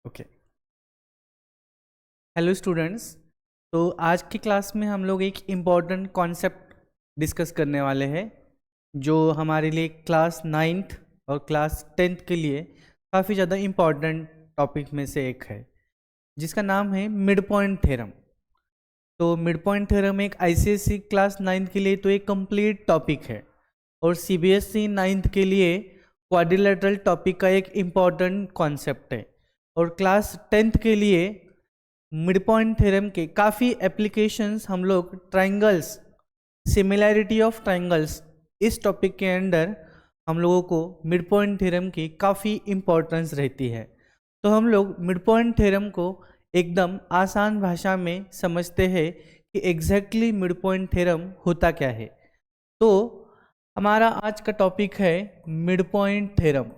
Okay. Hello students. तो आज की क्लास में हम लोग एक इम्पॉर्टेंट कॉन्सेप्ट डिस्कस करने वाले हैं जो हमारे लिए क्लास 9th और क्लास 10th के लिए काफ़ी ज़्यादा इम्पॉर्टेंट टॉपिक में से एक है, जिसका नाम है मिड पॉइंट थ्योरम। तो मिड पॉइंट थ्योरम एक आईसीएसई क्लास 9th के लिए तो एक कंप्लीट टॉपिक है, और सीबीएसई 9th के लिए क्वाड्रिलेटरल टॉपिक का एक इम्पॉर्टेंट कॉन्सेप्ट है, और क्लास 10th के लिए मिड पॉइंट थ्योरम के काफ़ी एप्लीकेशंस हम लोग ट्राइंगल्स, सिमिलैरिटी ऑफ ट्राइंगल्स, इस टॉपिक के अंदर हम लोगों को मिड पॉइंट थ्योरम की काफ़ी इम्पोर्टेंस रहती है। तो हम लोग मिड पॉइंट थ्योरम को एकदम आसान भाषा में समझते हैं कि एग्जैक्टली मिड पॉइंट थ्योरम होता क्या है। तो हमारा आज का टॉपिक है mid point theorem.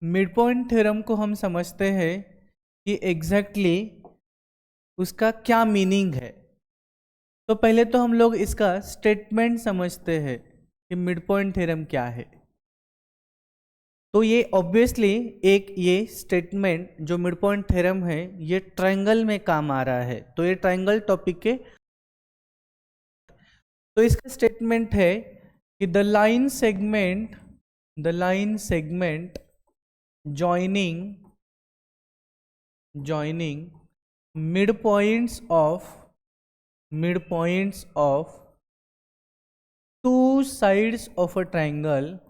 Mid point theorem को हम समझते हैं कि एग्जैक्टली उसका क्या मीनिंग है। तो पहले तो हम लोग इसका स्टेटमेंट समझते हैं कि मिड पॉइंट थ्योरम क्या है। तो ये ऑब्वियसली ये स्टेटमेंट जो मिड पॉइंट थ्योरम है ये ट्रायंगल में काम आ रहा है, तो ये ट्रायंगल टॉपिक के। तो इसका स्टेटमेंट है कि the line segment joining midpoints of two sides of a triangle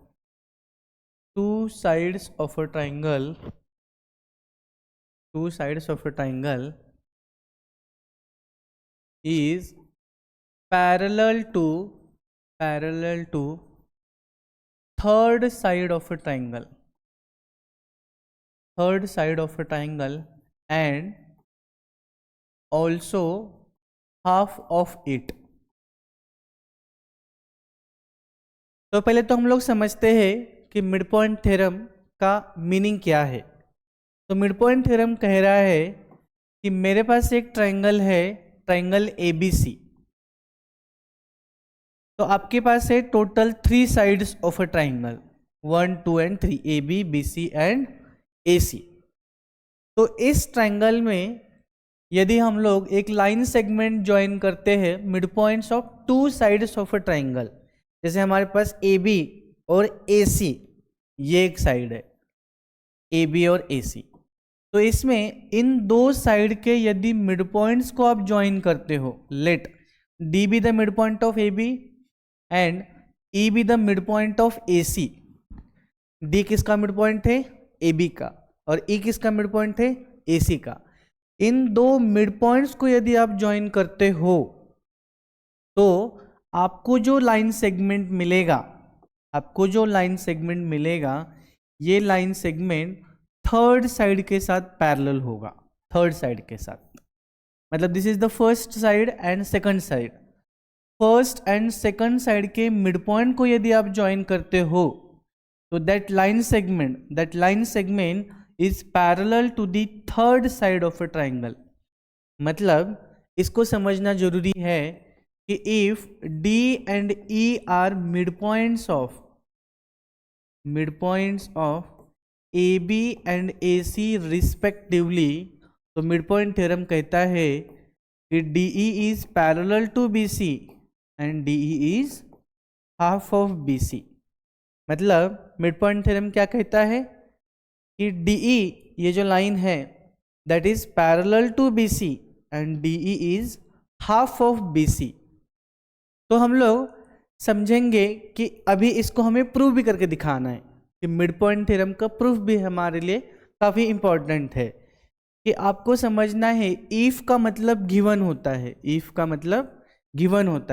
is parallel to third side of a triangle and also half of it। तो पहले तो हम लोग समझते हैं कि मिड पॉइंट थ्योरम का मीनिंग क्या है। तो मिड पॉइंट थ्योरम कह रहा है कि मेरे पास एक ट्रायंगल है, ट्रायंगल ABC। तो आपके पास है total 3 sides of a triangle, 1 2 and 3, AB BC and AC। तो इस ट्रायंगल में यदि हम लोग एक लाइन सेगमेंट ज्वाइन करते हैं mid points of 2 sides of a triangle, जैसे हमारे पास AB और AC, ये एक साइड है AB और AC। तो इसमें इन दो साइड के यदि मिड पॉइंट्स को आप ज्वाइन करते हो, let D be the mid point of AB and E be the mid point of AC। D किसका मिड पॉइंट है? AB का, और E किसका मिड पॉइंट है? AC का। इन दो मिड पॉइंट्स को यदि आप ज्वाइन करते हो तो आपको जो लाइन सेगमेंट मिलेगा, ये लाइन सेगमेंट थर्ड साइड के साथ पैरेलल होगा। थर्ड साइड के साथ मतलब this is the first side and second side. First and second side के मिड पॉइंट को यदि आप ज्वाइन करते हो तो that line segment is parallel to the third side of a triangle. मतलब इसको समझना जरूरी है कि if D and E are mid points of AB and AC respectively, तो मिड पॉइंट थ्योरम कहता है कि DE is parallel to BC and DE is half of BC। मतलब मिड पॉइंट थ्योरम क्या कहता है कि DE, ये जो लाइन है, that is parallel to BC and DE is half of BC। तो हम लोग समझेंगे कि अभी इसको हमें प्रूव भी करके दिखाना है कि मिड पॉइंट थ्योरम का प्रूफ भी हमारे लिए काफ़ी इंपॉर्टेंट है। कि आपको समझना है इफ का मतलब गिवन होता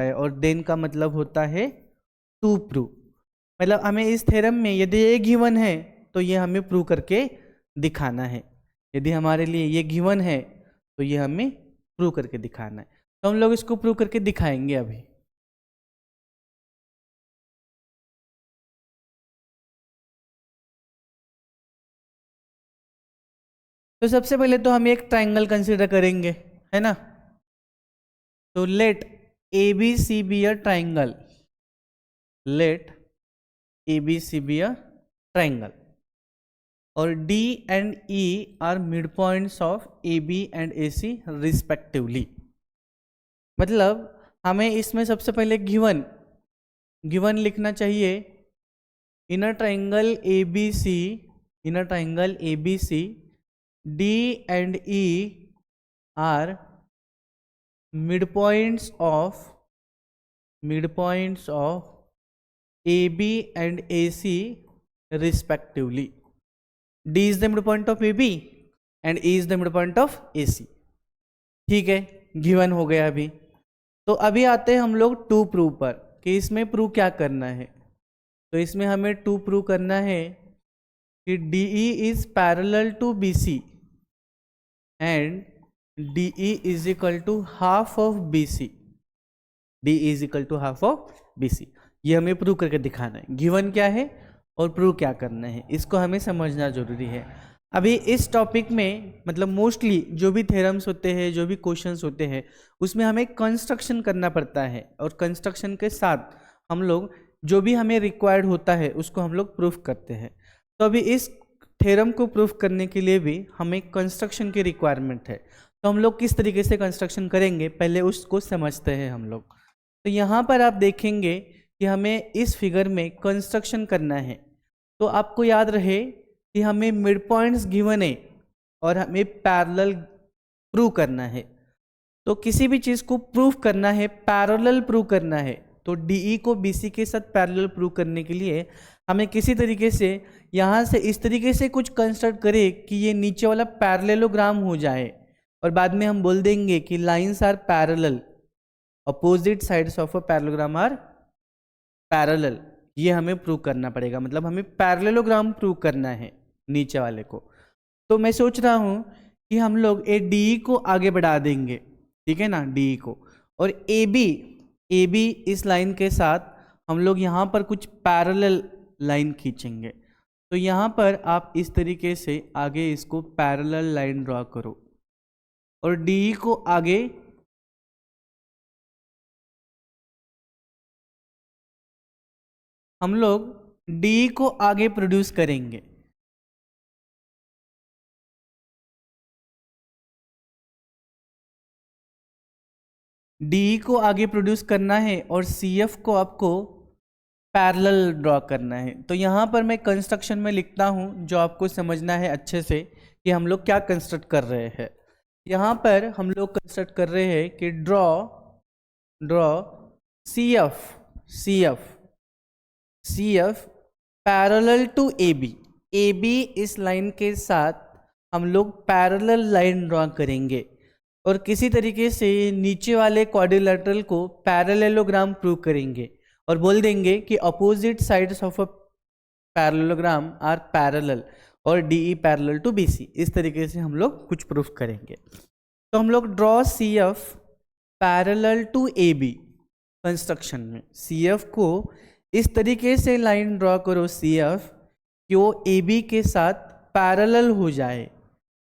है, और देन का मतलब होता है टू प्रूव। मतलब हमें इस थ्योरम में यदि ये गिवन है तो ये हमें प्रूव करके दिखाना है। यदि हमारे लिए ये गिवन है तो ये हमें प्रूव करके दिखाना है। तो हम लोग इसको प्रूव करके दिखाएंगे अभी। तो सबसे पहले तो हम एक ट्रायंगल कंसीडर करेंगे, है ना। तो let ABC be a triangle, और D and E are mid points of AB and AC respectively. मतलब हमें इसमें सबसे पहले गिवन लिखना चाहिए। In a triangle ABC D and E are midpoints of AB and AC respectively. D is the midpoint of AB and E is the midpoint of AC. ठीक है, given हो गया अभी। तो अभी आते हैं हम लोग टू प्रूव पर कि इसमें प्रूव क्या करना है। तो इसमें हमें टू प्रूव करना है कि DE is parallel to BC and DE is equal to half of BC। DE is equal to half of BC। ये हमें प्रूव करके दिखाना है। गिवन क्या है और प्रूव क्या करना है, इसको हमें समझना जरूरी है। अभी इस टॉपिक में मतलब मोस्टली जो भी थ्योरम्स होते हैं, जो भी क्वेश्चंस होते हैं, उसमें हमें कंस्ट्रक्शन करना पड़ता है और कंस्ट्रक्शन के साथ हम लोग जो भी हमें रिक्वायर्ड होता है उसको हम लोग प्रूफ करते हैं। तो अभी इस थ्योरम को प्रूफ करने के लिए भी हमें कंस्ट्रक्शन की रिक्वायरमेंट है। तो हम लोग किस तरीके से कंस्ट्रक्शन करेंगे पहले उसको समझते हैं हम लोग। तो यहाँ पर आप देखेंगे कि हमें इस फिगर में कंस्ट्रक्शन करना है। तो आपको याद रहे कि हमें मिड पॉइंट्स गिवन है और हमें पैरेलल प्रूव करना है। तो किसी भी चीज़ को प्रूव करना है, पैरेलल प्रूव करना है, तो DE को BC के साथ पैरेलल प्रूव करने के लिए हमें किसी तरीके से यहाँ से इस तरीके से कुछ कंस्ट्रक्ट करें कि ये नीचे वाला पैरेललोग्राम हो जाए और बाद में हम बोल देंगे कि lines are parallel, opposite sides of a parallelogram are parallel. ये हमें प्रूव करना पड़ेगा, मतलब हमें पैरेललोग्राम प्रूव करना है नीचे वाले को। तो मैं सोच रहा हूँ कि हम लोग DE को आगे बढ़ा देंगे, ठीक है ना, DE को, और AB इस लाइन के साथ हम लोग यहाँ पर कुछ पैरेलल लाइन खींचेंगे। तो यहाँ पर आप इस तरीके से आगे इसको पैरेलल लाइन ड्रॉ करो और DE को आगे हम लोग DE को आगे प्रोड्यूस करेंगे। DE को आगे प्रोड्यूस करना है और CF को आपको पैरेलल ड्रॉ करना है। तो यहाँ पर मैं कंस्ट्रक्शन में लिखता हूँ जो आपको समझना है अच्छे से कि हम लोग क्या कंस्ट्रक्ट कर रहे हैं। यहाँ पर हम लोग कंस्ट्रक्ट कर रहे हैं कि draw CF parallel to AB इस लाइन के साथ हम लोग पैरेलल लाइन ड्रॉ करेंगे और किसी तरीके से नीचे वाले क्वाड्रिलेटरल को पैरेललोग्राम प्रूव करेंगे और बोल देंगे कि opposite sides of a parallelogram are parallel और DE पैरेलल टू BC। इस तरीके से हम लोग कुछ प्रूफ करेंगे। तो हम लोग draw CF parallel to AB construction में CF को इस तरीके से लाइन ड्रॉ करो CF कि वो AB के साथ पैरेलल हो जाए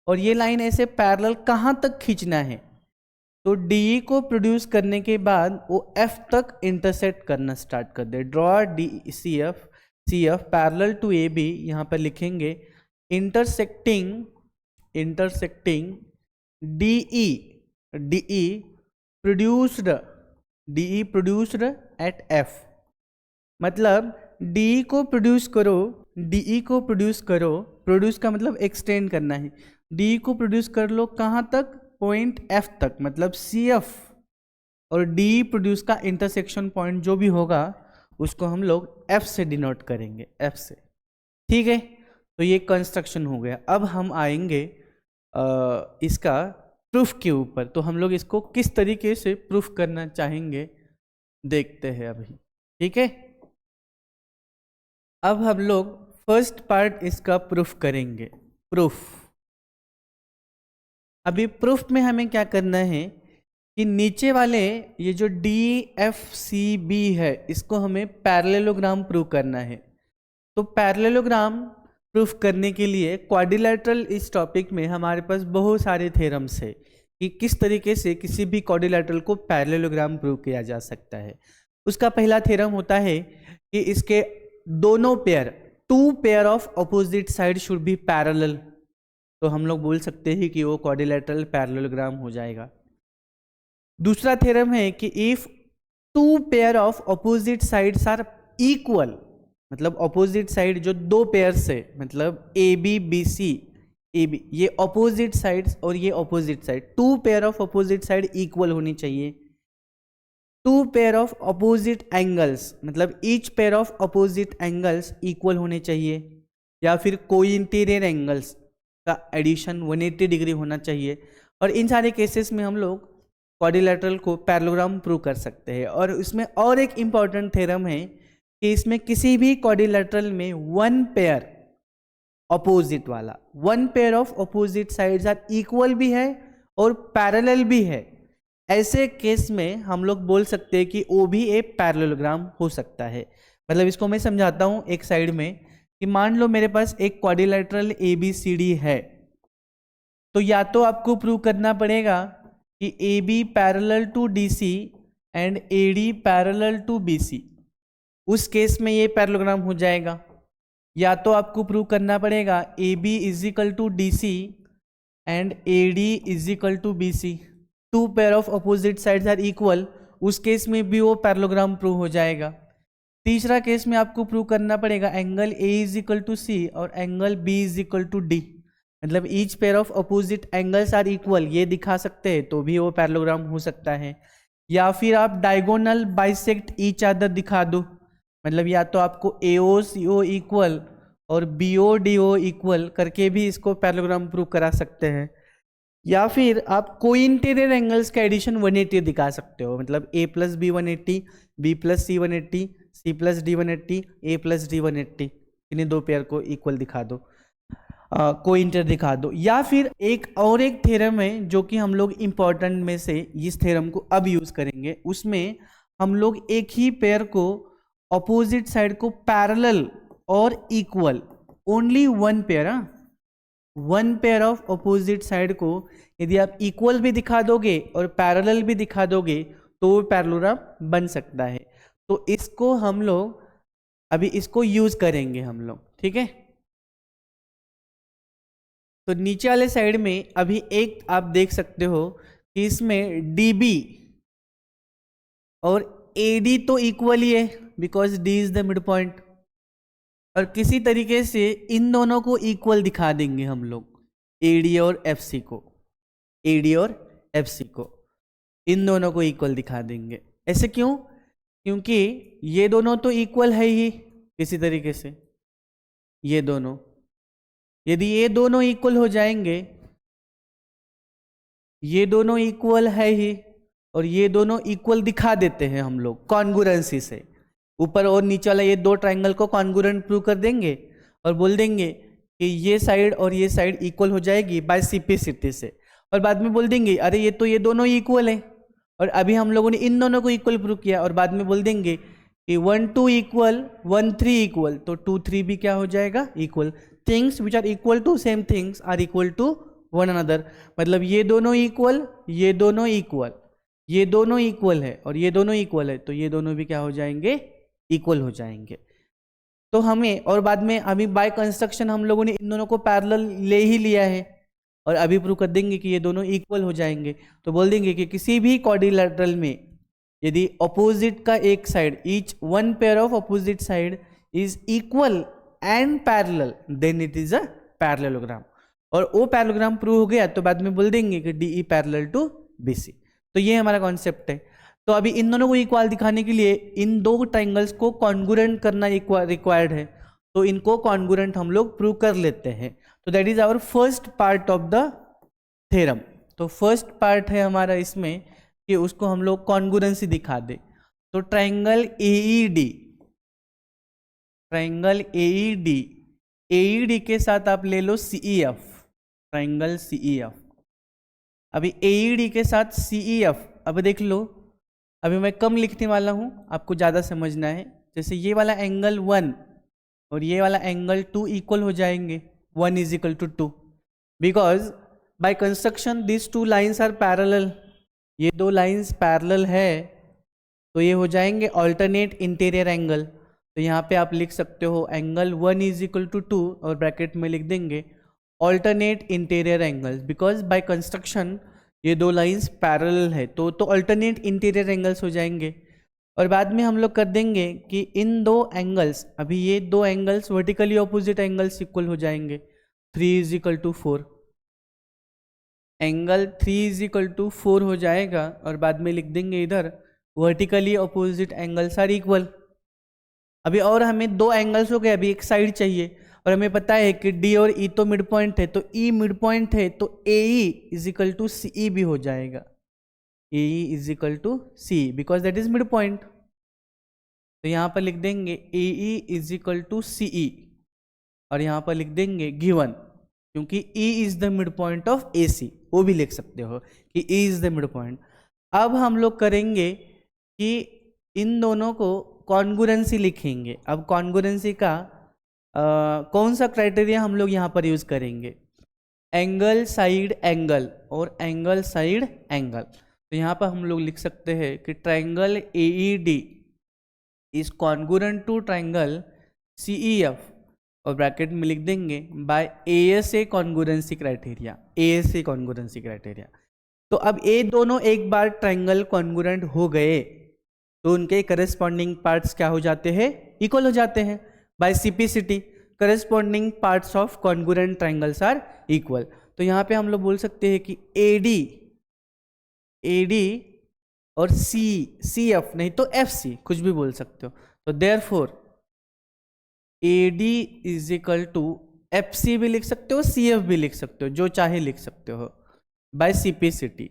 और ये लाइन ऐसे पैरेलल कहाँ तक खींचना है, तो DE को प्रोड्यूस करने के बाद वो F तक इंटरसेक्ट करना स्टार्ट कर दे। Draw CF parallel to AB, यहाँ पर लिखेंगे intersecting DE produced at F। मतलब DE को प्रोड्यूस करो, प्रोड्यूस का मतलब एक्सटेंड करना है। DE को प्रोड्यूस कर लो कहाँ तक, पॉइंट F तक, मतलब CF और DE प्रोड्यूस का इंटरसेक्शन पॉइंट जो भी होगा उसको हम लोग F से डिनोट करेंगे, F से, ठीक है। तो ये कंस्ट्रक्शन हो गया। अब हम आएंगे इसका प्रूफ के ऊपर। तो हम लोग इसको किस तरीके से प्रूफ करना चाहेंगे देखते हैं अभी, ठीक है। अब हम लोग फर्स्ट पार्ट इसका प्रूफ करेंगे। अभी प्रूफ में हमें क्या करना है कि नीचे वाले ये जो DFCB है इसको हमें पैरेललोग्राम प्रूव करना है। तो पैरेललोग्राम प्रूफ करने के लिए क्वाड्रिलेटरल, इस टॉपिक में हमारे पास बहुत सारे थ्योरम्स है कि किस तरीके से किसी भी क्वाड्रिलेटरल को पैरेललोग्राम प्रूव किया जा सकता है। उसका पहला थ्योरम होता है कि इसके दोनों pair two pair of opposite side should be parallel, तो हम लोग बोल सकते हैं कि वो क्वाड्रिलेटरल पैरेललोग्राम हो जाएगा। दूसरा थ्योरम है कि if two pair of opposite sides are equal, मतलब अपोजिट साइड जो दो पेयर से, मतलब A B B C A B, ये अपोजिट साइड्स और ये opposite side, two pair of opposite side equal होनी चाहिए। Two pair of opposite angles, मतलब each pair of opposite angles equal होने चाहिए, या फिर कोई इंटीरियर एंगल्स का एडिशन 180 डिग्री होना चाहिए। और इन सारे केसेस में हम लोग क्वाड्रिलेटरल को पैरेललोग्राम प्रूव कर सकते हैं। और इसमें और एक इम्पॉर्टेंट थ्योरम है कि इसमें किसी भी क्वाड्रिलेटरल में वन पेयर अपोजिट वाला, one pair of opposite sides are equal भी है और पैरेलल भी है, ऐसे केस में हम लोग बोल सकते हैं कि वो भी एक पैरेललोग्राम हो सकता है। मतलब इसको मैं समझाता हूँ एक साइड में, कि मान लो मेरे पास एक क्वाड्रिलेटरल ABCD है, तो या तो आपको प्रूव करना पड़ेगा कि AB parallel to DC and AD parallel to BC, उस केस में ये पैरेललोग्राम हो जाएगा। या तो आपको प्रूव करना पड़ेगा AB is equal to DC and AD is equal to BC, two pair of opposite sides are equal, उस केस में भी वो पैरेललोग्राम प्रूव हो जाएगा। तीसरा केस में आपको प्रूव करना पड़ेगा angle A is equal to C और angle B is equal to D, मतलब each pair of opposite angles are equal, ये दिखा सकते हैं तो भी वो पैरेललोग्राम हो सकता है। या फिर आप डायगोनल बाइसेक्ट ईच अदर दिखा दो, मतलब या तो आपको AO CO इक्वल और BO DO इक्वल करके भी इसको पैरेललोग्राम प्रूव करा सकते हैं। या फिर आप कोई इंटीरियर एंगल्स का एडिशन 180 दिखा सकते हो, मतलब A plus B 180, B plus C 180, C plus D 180, A plus D 180, इन्हीं दो पेयर को इक्वल दिखा दो, कोई इंटर दिखा दो। या फिर एक थ्योरम है जो कि हम लोग इम्पोर्टेंट में से इस थ्योरम को अब यूज करेंगे, उसमें हम लोग एक ही पेयर को अपोजिट साइड को पैरेलल और equal, only one pair, one pair of opposite side को यदि आप इक्वल भी दिखा दोगे और पैरेलल भी दिखा दोगे तो वो पैरेललोग्राम बन सकता है। तो इसको हम लोग अभी इसको यूज करेंगे हम लोग, ठीक है। तो नीचे वाले साइड में अभी एक आप देख सकते हो कि इसमें DB और AD तो इक्वल ही है because D is the mid point, और किसी तरीके से इन दोनों को इक्वल दिखा देंगे हम लोग, AD और FC को, AD और FC को इन दोनों को इक्वल दिखा देंगे। ऐसे क्यों? क्योंकि ये दोनों तो इक्वल है ही किसी तरीके से, ये दोनों, यदि ये दोनों इक्वल हो जाएंगे, ये दोनों इक्वल है ही और ये दोनों इक्वल दिखा देते हैं हम लोग कॉन्ग्रुएंसी से, ऊपर और नीचे वाला ये दो ट्रायंगल को कॉन्ग्रुएंट प्रूव कर देंगे और बोल देंगे कि ये साइड और ये साइड इक्वल हो जाएगी बाय सिम्प्लिसिटी से, और बाद में बोल देंगे अरे ये दोनों इक्वल है, और अभी हम लोगों ने इन दोनों को इक्वल प्रूव किया, और बाद में बोल देंगे कि 1 2 इक्वल 1 3 इक्वल, तो 2 3 भी क्या हो जाएगा equal. Things which are equal to same things are equal to one another, मतलब ये दोनों इक्वल, ये दोनों इक्वल, ये दोनों इक्वल है और ये दोनों इक्वल है, तो ये दोनों भी क्या हो जाएंगे इक्वल हो जाएंगे। तो हमें, और बाद में अभी बाय कंस्ट्रक्शन हम लोगों ने इन दोनों को पैरेलल ले ही लिया है और अभी प्रूव कर देंगे कि ये दोनों इक्वल हो जाएंगे। तो बोल देंगे कि किसी भी क्वाड्रिलेटरल में यदि अपोजिट का एक side, each one pair of opposite side is equal and parallel, then it is a parallelogram, और वो पैरेललोग्राम प्रूव हो गया तो बाद में बोल देंगे कि DE पैरेलल टू BC। तो ये हमारा कॉन्सेप्ट है। तो अभी इन दोनों को इक्वल दिखाने के लिए इन दो ट्रायंगल्स को कॉन्ग्रुएंट करना रिक्वायर्ड है, तो इनको कॉन्ग्रुएंट हम लोग प्रूव कर लेते हैं। तो that is our first part of the theorem. तो फर्स्ट पार्ट है हमारा इसमें कि उसको हम लोग कॉन्ग्रुएंसी दिखा दे। तो ट्रायंगल AED, ट्रायंगल AED के साथ आप ले लो CEF, ट्रायंगल CEF। अभी AED के साथ CEF, अब देख लो, अभी मैं कम लिखने वाला हूं, आपको ज़्यादा समझना है। जैसे ये वाला एंगल 1 और ये वाला एंगल 2 इक्वल हो जाएंगे, 1 is equal to 2, because by construction this two lines are parallel, ये दो लाइन्स पैरेलल है तो ये हो जाएंगे ऑल्टरनेट इंटीरियर एंगल। तो यहाँ पे आप लिख सकते हो एंगल 1 इज इक्वल टू 2 और ब्रैकेट में लिख देंगे alternate interior angles, because by construction ये दो लाइंस पैरेलल है तो ऑल्टरनेट इंटीरियर एंगल्स हो जाएंगे। और बाद में हम लोग कर देंगे कि इन दो एंगल्स, अभी ये दो angles vertically opposite angles equal हो जाएंगे, 3 is equal to 4, angle 3 is equal to 4 हो जाएगा। और बाद में लिख देंगे इधर vertically opposite angles are equal. अभी और हमें दो एंगल्स हो गए, अभी एक साइड चाहिए और हमें पता है कि डी और ई तो मिड पॉइंट है, तो ई मिड पॉइंट है तो A E is equal to C E भी हो जाएगा, A E is equal to C because that is mid point. तो यहाँ पर लिख देंगे A E is equal to C E और यहाँ पर लिख देंगे गिवन, क्योंकि E is the mid point of A C, वो भी लिख सकते हो कि E is the mid point. अब हम लोग करेंगे कि इन दोनों को कॉन्ग्रुएंसी लिखेंगे। अब कॉन्ग्रुएंसी का कौन सा क्राइटेरिया हम लोग यहाँ पर यूज करेंगे, एंगल साइड एंगल और एंगल साइड एंगल। तो यहाँ पर हम लोग लिख सकते हैं कि triangle AED is congruent to triangle CEF और ब्रैकेट में लिख देंगे by ASA congruency criteria, ASA congruency criteria. तो अब ये दोनों एक बार ट्राइंगल कॉन्ग्रुएंट हो गए तो उनके करस्पॉन्डिंग पार्ट्स क्या हो जाते हैं, इक्वल हो जाते हैं by CPCT, corresponding parts of congruent triangles are equal. तो यहाँ पे हम लोग बोल सकते हैं कि AD और CF नहीं तो FC, कुछ भी बोल सकते हो। तो therefore AD is equal to FC भी लिख सकते हो, CF भी लिख सकते हो, जो चाहे लिख सकते हो बाय CPCT।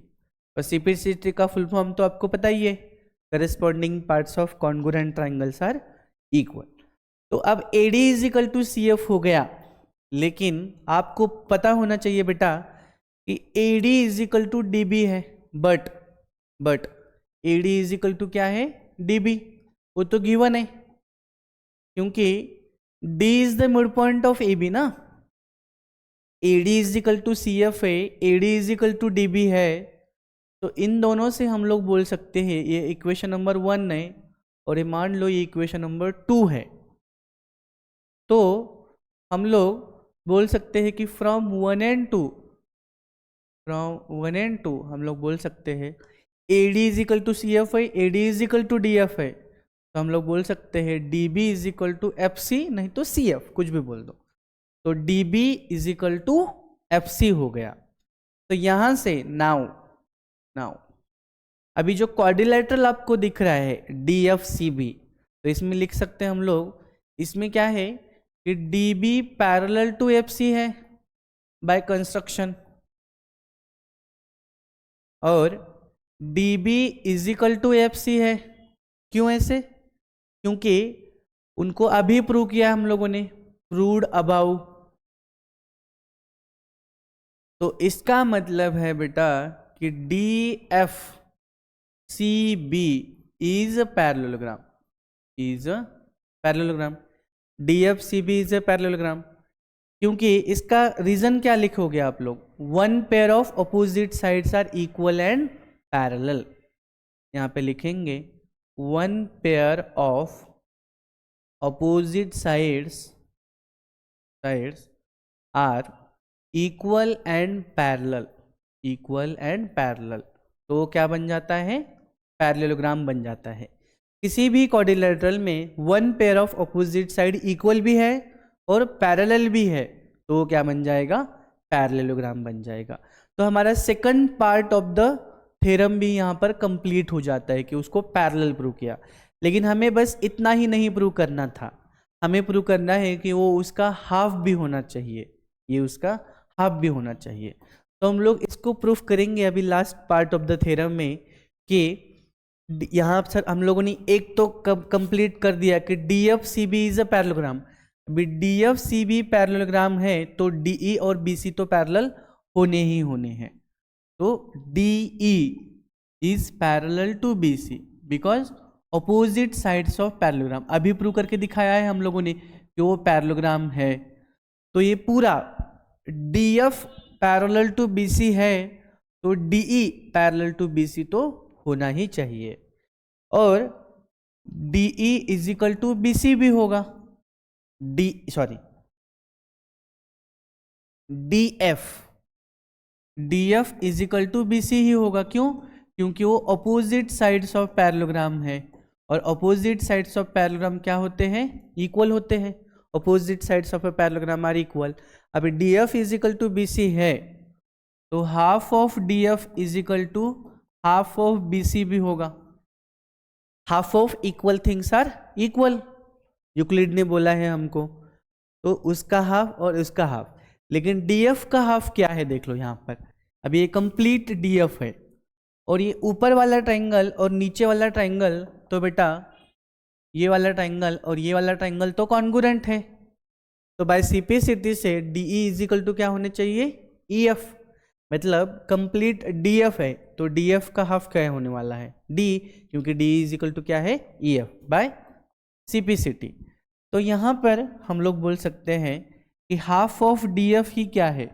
और CPCT का फुल फॉर्म तो आपको पता ही है, corresponding parts of congruent triangles are equal. तो अब AD is equal to CF हो गया, लेकिन आपको पता होना चाहिए बेटा कि AD is equal to DB है, but AD is equal to क्या है, DB, वो तो गिवन है क्योंकि D is the mid point of AB ना, AD is equal to CF है, AD is equal to DB है। तो इन दोनों से हम लोग बोल सकते हैं ये इक्वेशन नंबर 1 है और ये मान लो ये इक्वेशन नंबर 2 है। तो हम लोग बोल सकते हैं कि फ्रॉम 1 and 2 हम लोग बोल सकते हैं AD is equal to CF है, AD is equal to DF है, तो हम लोग बोल सकते हैं DB is equal to FC नहीं तो CF, कुछ भी बोल दो। तो DB is equal to FC हो गया। तो यहां से नाउ अभी जो क्वाड्रिलेटरल आपको दिख रहा है DFCB, तो इसमें लिख सकते हैं हम लोग, इसमें क्या है कि DB पैरेलल टू FC है बाय कंस्ट्रक्शन और DB is equal to FC है। क्यों ऐसे, क्योंकि उनको अभी प्रूव किया हम लोगों ने, प्रूव्ड अबाउ। तो इसका मतलब है बेटा कि DFCB is a parallelogram, DFCB is a parallelogram. क्योंकि इसका रीजन क्या लिखोगे आप लोग, one pair of opposite sides are equal and parallel. यहाँ पे लिखेंगे one pair of opposite sides are equal and parallel, तो क्या बन जाता है, पैरेललोग्राम बन जाता है। किसी भी क्वाड्रिलेटरल में one pair of opposite side equal भी है और पैरेलल भी है, तो क्या बन जाएगा, पैरेललोग्राम बन जाएगा। तो हमारा second part of the theorem भी यहाँ पर कंप्लीट हो जाता है कि उसको पैरेलल प्रूव किया। लेकिन हमें बस इतना ही नहीं प्रूव करना था, हमें प्रूव करना है कि वो उसका हाफ भी होना चाहिए, ये उसका हाफ भी होना चाहिए। तो हम लोग इसको प्रूफ करेंगे अभी last part of the theorem में कि यहाँ सर हम लोगों ने एक तो कंप्लीट कर दिया कि DFCB इज अ पैरेललोग्राम। अभी DFCB पैरेललोग्राम है तो DE और BC तो पैरेलल होने ही होने हैं। तो DE is parallel to BC because opposite sides of parallelogram, अभी प्रूव करके दिखाया है हम लोगों ने कि वो पैरेललोग्राम है। तो ये पूरा DF पैरेलल टू BC है तो DE पैरेलल टू BC तो होना ही चाहिए। और DE is equal to BC भी होगा, DF is equal to BC ही होगा। क्यों? क्योंकि वो अपोजिट साइड्स ऑफ पैरेललोग्राम है, और अपोजिट साइड्स ऑफ पैरेललोग्राम क्या होते हैं? इक्वल होते हैं। Opposite sides of a parallelogram are equal. अभी DF is equal to BC है, तो half of DF is equal to half of BC भी होगा। Half of equal things are equal, Euclid ने बोला है हमको, तो उसका हाफ और उसका हाफ। लेकिन DF का हाफ क्या है देख लो यहाँ पर। अब ये कंप्लीट DF है, और ये ऊपर वाला ट्रायंगल और नीचे वाला ट्रायंगल, तो बेटा ये वाला ट्रायंगल और ये वाला ट्रायंगल तो कॉन्ग्रुएंट है। तो बाय सिंपलिसिटी से DE इज इक्वल टू क्या होने चाहिए? EF। मतलब कंप्लीट DF है, तो DF का हाफ क्या होने वाला है? D, क्योंकि DE इज इक्वल टू क्या है? EF by simplicity. तो यहाँ पर हम लोग बोल सकते हैं कि हाफ ऑफ DF ही क्या है?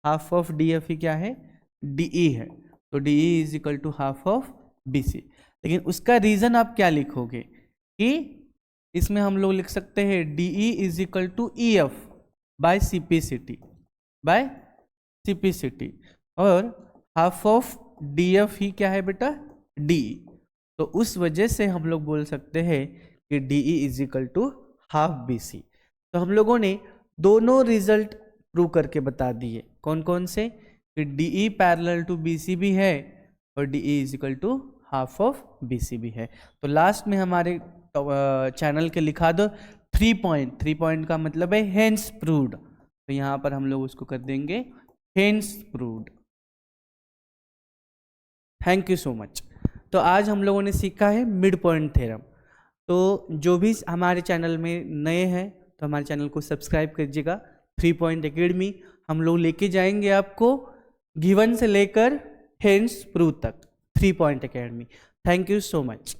हाफ ऑफ DF ही क्या है? DE है। तो DE is equal to half of BC। लेकिन उसका रीजन आप क्या लिखोगे कि इसमें हम लोग लिख सकते हैं DE is equal to EF by simplicity, और हाफ ऑफ DF ही क्या है बेटा? DE। तो उस वजह से हम लोग बोल सकते हैं कि DE is equal to half BC। तो हम लोगों ने दोनों रिजल्ट प्रूव करके बता दिए। कौन कौन से? कि DE पैरेलल टू BC भी है, और DE is equal to half of BC भी है। तो लास्ट में हमारे चैनल के लिखा दो 3 पॉइंट। 3 पॉइंट का मतलब है हेंस प्रूव्ड, तो यहाँ पर हम लोग उसको कर देंगे hence proved. Thank you so much. तो आज हम लोगों ने सीखा है मिड पॉइंट थ्योरम। तो जो भी हमारे चैनल में नए हैं तो हमारे चैनल को सब्सक्राइब कीजिएगा। 3 पॉइंट एकेडमी हम लोग लेके जाएंगे आपको गिवन से लेकर हेंस प्रूव तक। 3 point academy. Thank you so much.